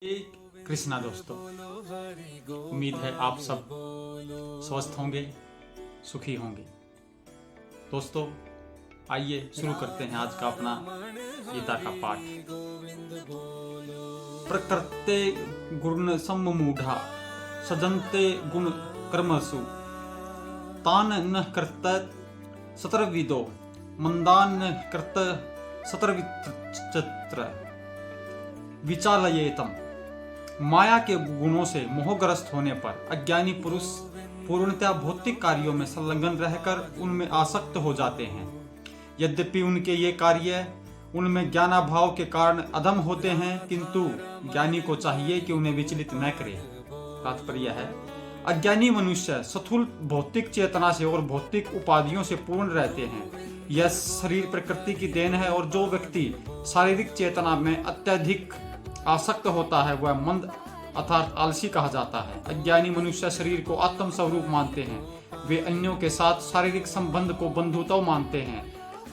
कृष्णा दोस्तों, उम्मीद है आप सब स्वस्थ होंगे, सुखी होंगे। दोस्तों आइए शुरू करते हैं आज का अपना गीता का पाठ। प्रकृते गुण सम्मूढ़ा सजन्ते गुण कर्मसु तान न कर्त सतर्विदो मंदान न कर्त सतर्वित्र विचालयेतम। माया के गुणों से मोहग्रस्त होने पर अज्ञानी पुरुष पूर्णतः भौतिक कार्यों में संलग्न रहकर उनमें आसक्त हो जाते हैं। यद्यपि उनके ये कार्य उनमें ज्ञानाभाव के कारण अधम होते हैं, किंतु ज्ञानी को चाहिए कि उन्हें विचलित न करे। तात्पर्य है, अज्ञानी मनुष्य स्थूल भौतिक चेतना से और भौतिक उपाधियों से पूर्ण रहते हैं। यह शरीर प्रकृति की देन है और जो व्यक्ति शारीरिक चेतना में अत्यधिक आसक्त होता है वह मंद अर्थात आलसी कहा जाता है। अज्ञानी मनुष्य शरीर को आत्म स्वरूप मानते हैं। वे अन्यों के साथ शारीरिक संबंध को बंधुत्व मानते हैं।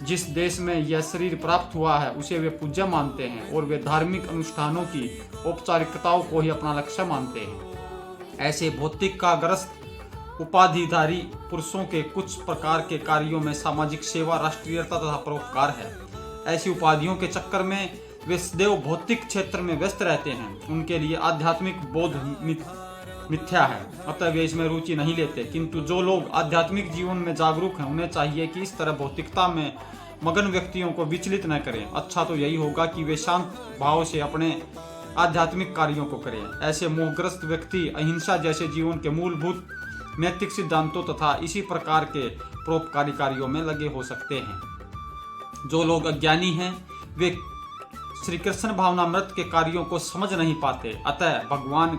जिस देश में यह शरीर प्राप्त हुआ है उसे वे पूज्य मानते हैं और वे धार्मिक अनुष्ठानों की औपचारिकताओं को ही अपना लक्ष्य मानते हैं। ऐसे भौतिक का ग्रस्त उपाधिधारी पुरुषों के कुछ प्रकार के कार्यों में सामाजिक सेवा, राष्ट्रीयता तथा परोपकार है। ऐसी उपाधियों के चक्कर में वे सदैव भौतिक क्षेत्र में व्यस्त रहते हैं। उनके लिए आध्यात्मिक बोध मिथ्या है, अतः वे इसमें रुचि नहीं लेते। किंतु जो लोग आध्यात्मिक जीवन में जागरूक हैं उन्हें चाहिए कि इस तरह भौतिकता में मगन व्यक्तियों को विचलित न करें। अच्छा तो यही होगा कि वे शांत भाव से अपने आध्यात्मिक कार्यों को करें। ऐसे मोहग्रस्त व्यक्ति अहिंसा जैसे जीवन के मूलभूत नैतिक सिद्धांतों तथा इसी प्रकार के परोपकारी कार्यों में लगे हो सकते हैं। जो लोग अज्ञानी हैं वे श्री कृष्ण भावनामृत के कार्यों को समझ नहीं पाते। अतः भगवान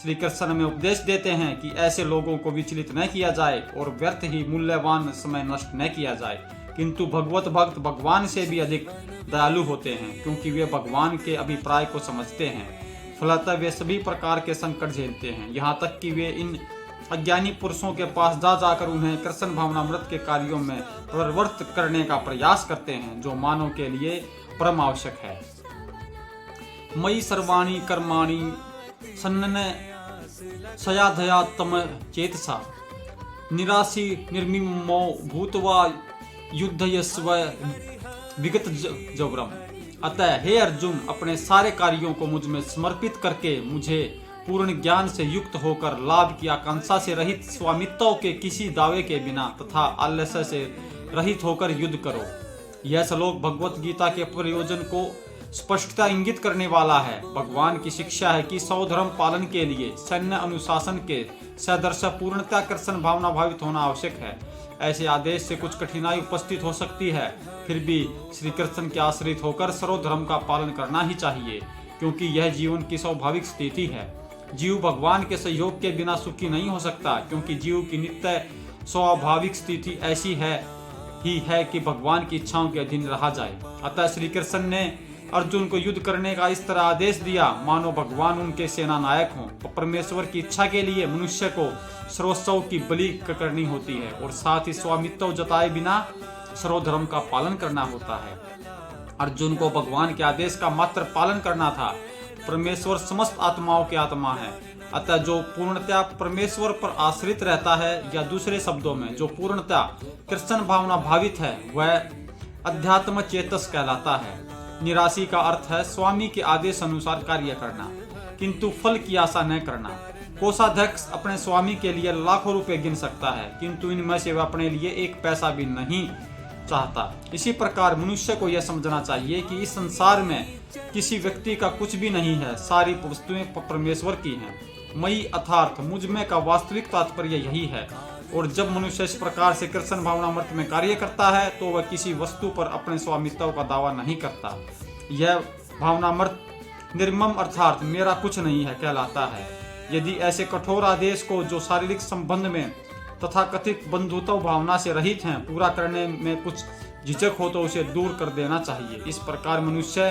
श्री कृष्ण में उपदेश देते हैं कि ऐसे लोगों को विचलित न किया जाए और व्यर्थ ही मूल्यवान समय नष्ट न किया जाए। किंतु भगवत भक्त भगवान से भी अधिक दयालु होते हैं, क्योंकि वे भगवान के अभिप्राय को समझते हैं। फलतः वे सभी प्रकार के संकट झेलते हैं, यहाँ तक कि वे इन अज्ञानी पुरुषों के पास जाकर उन्हें कृष्ण भावनामृत के कार्यों में प्रवृत्त करने का प्रयास करते हैं, जो मानव के लिए परम आवश्यक है। मयि सर्वाणि कर्माणि सन्नन सयाधया तम चेतसा निराशी निर्मिमो भूतवा युद्धयस्व विगत जवरम। अतः हे अर्जुन, अपने सारे कार्यों को मुझ में समर्पित करके मुझे पूर्ण ज्ञान से युक्त होकर लाभ की आकांक्षा से रहित, स्वामित्व के किसी दावे के बिना तथा आलस्य से रहित होकर युद्ध करो। यह श्लोक भगवत गीता के प्रयोजन को स्पष्टता इंगित करने वाला है। भगवान की शिक्षा है कि सौधर्म पालन के लिए सैन्य अनुशासन के सदर्श पूर्णता कृष्ण भावना भावित होना आवश्यक है। ऐसे आदेश से कुछ कठिनाई उपस्थित हो सकती है, फिर भी श्री कृष्ण के आश्रित होकर सर्वधर्म का पालन करना ही चाहिए, क्योंकि यह जीवन की स्वाभाविक स्थिति है। जीव भगवान के सहयोग के बिना सुखी नहीं हो सकता, क्योंकि जीव की नित्य स्वाभाविक स्थिति ऐसी है कि भगवान की इच्छाओं के अधीन रहा जाए। अतः श्री कृष्ण ने अर्जुन को युद्ध करने का इस तरह आदेश दिया मानो भगवान उनके सेना नायक हों। और परमेश्वर की इच्छा के लिए मनुष्य को सर्वस्व की बलि करनी होती है और साथ ही स्वामित्व जताए बिना सर्वधर्म का पालन करना होता है। अर्जुन को भगवान के आदेश का मात्र पालन करना था। परमेश्वर समस्त आत्माओं के आत्मा है, अतः जो पूर्णतः परमेश्वर पर आश्रित रहता है, या दूसरे शब्दों में जो पूर्णतः कृष्ण भावना भावित है, वह अध्यात्म चेतस कहलाता है। निराशी का अर्थ है स्वामी के आदेश अनुसार कार्य करना, किंतु फल की आशा न करना। कोषाध्यक्ष अपने स्वामी के लिए लाखों रुपए गिन सकता है, किंतु इनमें से वह अपने लिए एक पैसा भी नहीं चाहता। इसी प्रकार मनुष्य को यह समझना चाहिए कि इस संसार में किसी व्यक्ति का कुछ भी नहीं है, सारी वस्तुएं परमेश्वर की हैं। मयि अर्थात मुझ में का वास्तविक तात्पर्य यही है। और जब मनुष्य इस प्रकार से कृष्ण भावनामृत में कार्य करता है तो वह किसी वस्तु पर अपने स्वामित्व का दावा नहीं करता। यह भावनामृत निर्मम अर्थात मेरा कुछ नहीं है कहलाता है। यदि ऐसे कठोर आदेश को जो शारीरिक संबंध में तथा कथित बंधुत्व भावना से रहित हैं पूरा करने में कुछ झिझक हो तो उसे दूर कर देना चाहिए। इस प्रकार मनुष्य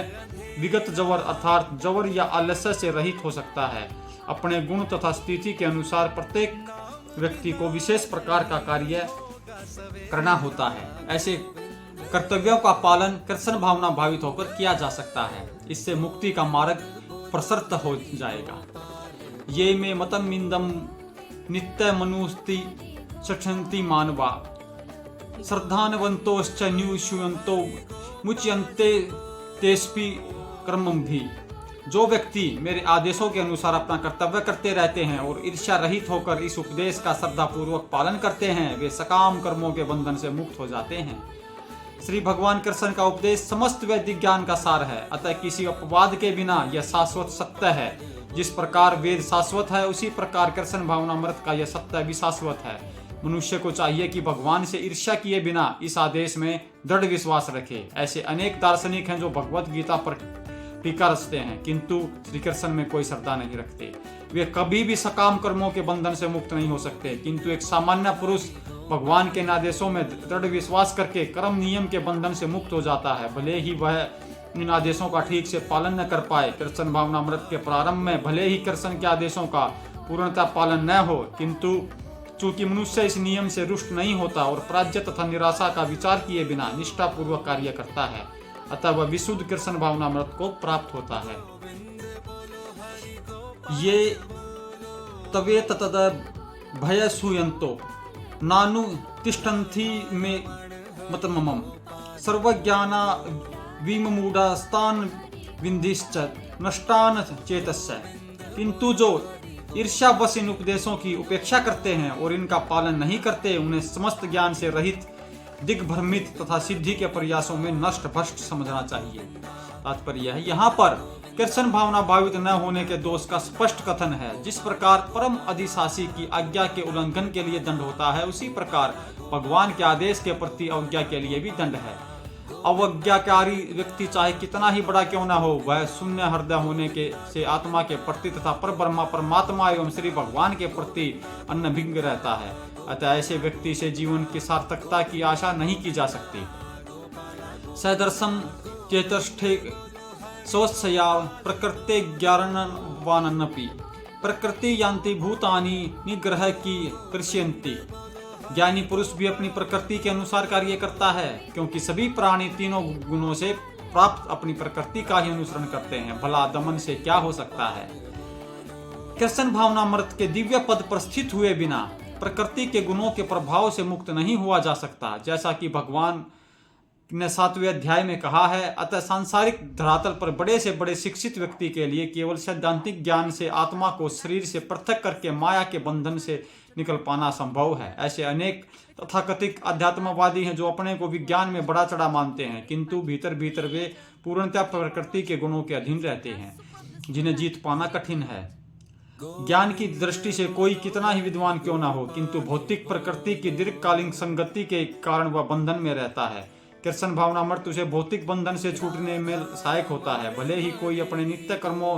विगत जवर अर्थात जवर या आलस्य से रहित हो सकता है। अपने गुण तथा स्थिति के अनुसार प्रत्येक व्यक्ति को विशेष प्रकार का कार्य करना होता है। ऐसे कर्तव्यों का पालन कृष्ण भावना भावित होकर किया जा सकता है। इससे मुक्ति का मार्ग प्रसृत हो जाएगा। ये में मतम इंदम नित्य मनुस्ति सठंति मानवा श्रद्धानवंतोश्च न्यूशुयंतो मुच्यन्ते तेस्पि कर्मम भी। जो व्यक्ति मेरे आदेशों के अनुसार अपना कर्तव्य करते रहते हैं और ईर्ष्या रहित होकर इस उपदेश का श्रद्धापूर्वक पालन करते हैं, वे सकाम कर्मों के बंधन से मुक्त हो जाते हैं। श्री भगवान कृष्ण का उपदेश समस्त वैदिक ज्ञान का सार है, अतः किसी अपवाद के बिना यह शाश्वत सत्य है। जिस प्रकार वेद शाश्वत है, उसी प्रकार कृष्ण भावनामृत का यह सत्य भी शाश्वत है। मनुष्य को चाहिए कि भगवान से ईर्ष्या किए बिना इस आदेश में दृढ़ विश्वास रखे। ऐसे अनेक दार्शनिक हैं जो भगवत गीता पर टीका रचते हैं, किंतु श्री कृष्ण में कोई श्रद्धा नहीं रखते। वे कभी भी सकाम कर्मों के बंधन से मुक्त नहीं हो सकते, किंतु एक सामान्य पुरुष भगवान के आदेशों में दृढ़ विश्वास करके कर्म नियम के बंधन से मुक्त हो जाता है, भले ही वह इन आदेशों का ठीक से पालन न कर पाए। कृष्ण भावनामृत के प्रारंभ में भले ही कृष्ण के आदेशों का पूर्णतः पालन न हो, किंतु चूंकि मनुष्य इस नियम से रुष्ट नहीं होता और पराजय तथा निराशा का विचार किए बिना निष्ठापूर्वक कार्य करता है, अतः वह विशुद्ध कृष्ण भावनामृत को प्राप्त होता है। ये तवे तद भय सुयंतो नानु तिष्ठन्ति में मतमम सर्वज्ञाना विमूढ़ास्तान विन्धिश्च नष्टान चेतस्य। किंतु जो ईर्ष्यावश इन उपदेशों की उपेक्षा करते हैं और इनका पालन नहीं करते, उन्हें समस्त ज्ञान से रहित, दिग्भ्रमित तथा सिद्धि के प्रयासों में नष्ट भ्रष्ट समझना चाहिए। तात्पर्य है, यहाँ पर कृष्ण भावना भावित न होने के दोष का स्पष्ट कथन है। जिस प्रकार परम अधिशासी की आज्ञा के उल्लंघन के लिए दंड होता है, उसी प्रकार भगवान के आदेश के प्रति अवज्ञा के लिए भी दंड है। अवज्ञाकारी व्यक्ति चाहे कितना ही बड़ा क्यों न हो, वह शून्य हृदय होने के से आत्मा के प्रति तथा परब्रह्मा परमात्मा एवं श्री भगवान के प्रति अनभिज्ञ रहता है। अतः ऐसे व्यक्ति से जीवन की सार्थकता की आशा नहीं की जा सकती। सदर्शम चेतष्ठे सोत्सया प्रकृते ज्ञानवानपि प्रकृति यान्ति भूतानि निग्रह की कृष्यन्ति। ज्ञानी पुरुष भी अपनी प्रकृति के अनुसार कार्य करता है, क्योंकि सभी प्राणी तीनों गुणों से प्राप्त अपनी प्रकृति का ही अनुसरण करते हैं। भला दमन से क्या हो सकता है। कृष्ण भावनामृत के दिव्य पद पर स्थित हुए बिना प्रकृति के गुणों के प्रभाव से मुक्त नहीं हुआ जा सकता, जैसा कि भगवान ने 7वें अध्याय में कहा है। अतः सांसारिक धरातल पर बड़े से बड़े शिक्षित व्यक्ति के लिए केवल सैद्धांतिक ज्ञान से आत्मा को शरीर से पृथक करके माया के बंधन से निकल पाना संभव है। ऐसे अनेक तथाकथित अध्यात्मवादी हैं जो अपने को विज्ञान में बड़ा चढ़ा मानते हैं, किंतु भीतर भीतर वे पूर्णतः प्रकृति के गुणों के अधीन रहते हैं, जिन्हें जीत पाना कठिन है। ज्ञान की दृष्टि से कोई कितना ही विद्वान क्यों ना हो, किंतु भौतिक प्रकृति की दीर्घकालीन संगति के कारण वह बंधन में रहता है। कृष्ण भावनामृत उसे भौतिक बंधन से छूटने में सहायक होता है, भले ही कोई अपने नित्य कर्मों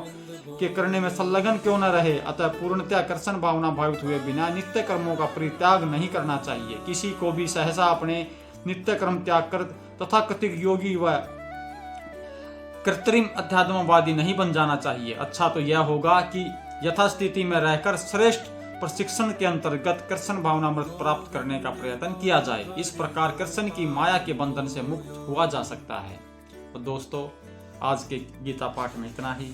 के करने में संलग्न क्यों न रहे। अतः पूर्णतः कृष्ण भावना भावित हुए बिना नित्य कर्मों का परित्याग नहीं करना चाहिए। किसी को भी सहसा अपने नित्य कर्म त्याग कर तथाकथित योगी व कृत्रिम अध्यात्मवादी नहीं बन जाना चाहिए। अच्छा तो यह होगा कि यथास्थिति में रहकर श्रेष्ठ प्रशिक्षण के अंतर्गत कृष्ण भावनामृत प्राप्त करने का प्रयत्न किया जाए। इस प्रकार कृष्ण की माया के बंधन से मुक्त हुआ जा सकता है। तो दोस्तों, आज के गीता पाठ में इतना ही।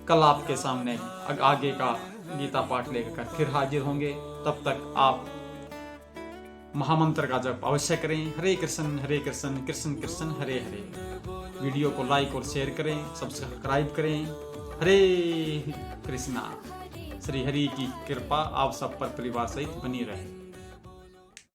कल आपके सामने आगे का गीता पाठ लेकर फिर हाजिर होंगे। तब तक आप महामंत्र का जप अवश्य करें। हरे कृष्ण कृष्ण कृष्ण हरे हरे। वीडियो को लाइक और शेयर करें, सब्सक्राइब करें। हरे कृष्णा। श्री हरि की कृपा आप सब पर परिवार सहित बनी रहे।